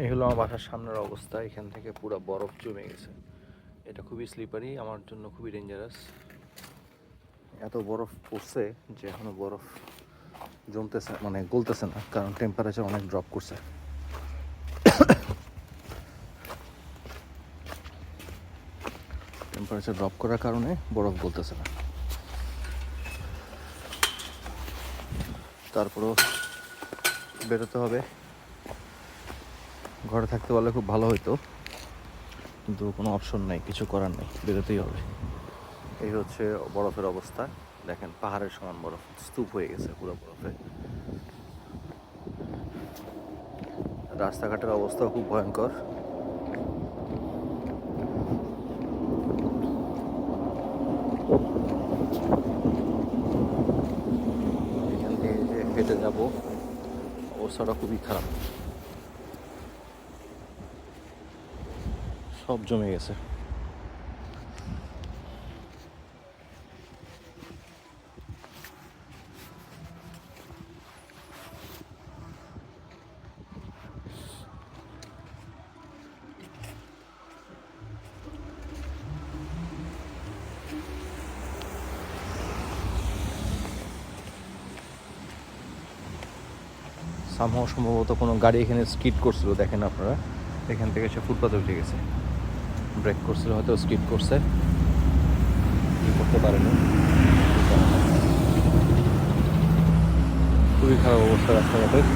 এই হলো আমার বাসার সামনের অবস্থা। এখান থেকে পুরো বরফ জমে গেছে। এটা খুবই স্লিপারি, আমার জন্য খুবই ডেঞ্জারাস। এত বরফ পড়ছে যে এখনো বরফ জমতেছে, মানে গলতেছে না, কারণ টেম্পারেচার অনেক ড্রপ করছে। টেম্পারেচার ড্রপ করার কারণে বরফ গলতেছে না। তারপরেও বেরোতে হবে। ঘরে থাকতে পারলে খুব ভালো হতো, কিন্তু কোনো অপশন নাই, কিছু করার নেই, বেরোতেই হবে। এই হচ্ছে বরফের অবস্থা। দেখেন পাহাড়ের সমান বরফ, স্তূপ হয়ে গেছে পুরো বরফে। রাস্তাঘাটের অবস্থাও খুব ভয়ঙ্কর। এখান দিয়ে যে হেঁটে যাবো, অবস্থাটা খুবই খারাপ, সব জমে গেছে। সামহাও সম্ভবত কোনো গাড়ি এখানে স্কিড করছিল, দেখেন আপনারা, এখান থেকে সে ফুটপাতে উঠে গেছে। ব্রেক করছিল, হয়তো স্কিড করছে, কি করতে পারেনি। খুবই খারাপ অবস্থা রাস্তাঘাটের।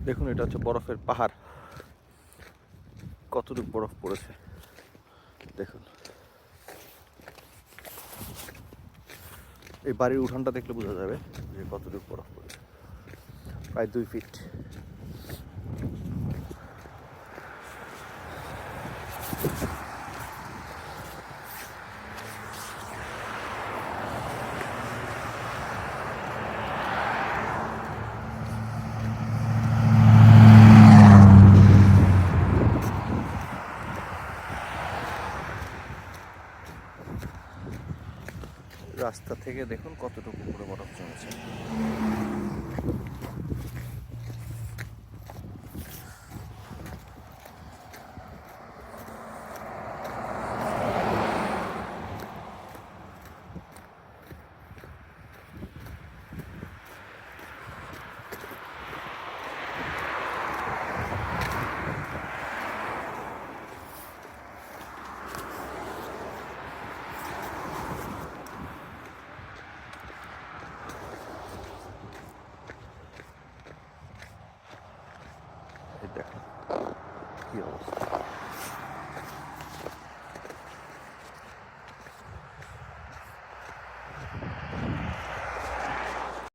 দেখুন, এটা হচ্ছে বরফের পাহাড়, কতটুকু বরফ পড়েছে দেখুন। এই বাড়ির উঠানটা দেখলে বোঝা যাবে যে কতটুকু বরফ পড়েছে, প্রায় 2 ফিট। রাস্তা থেকে দেখুন কতটুকু পুরো বরফ জমেছে। দেখেন কি অবস্থা।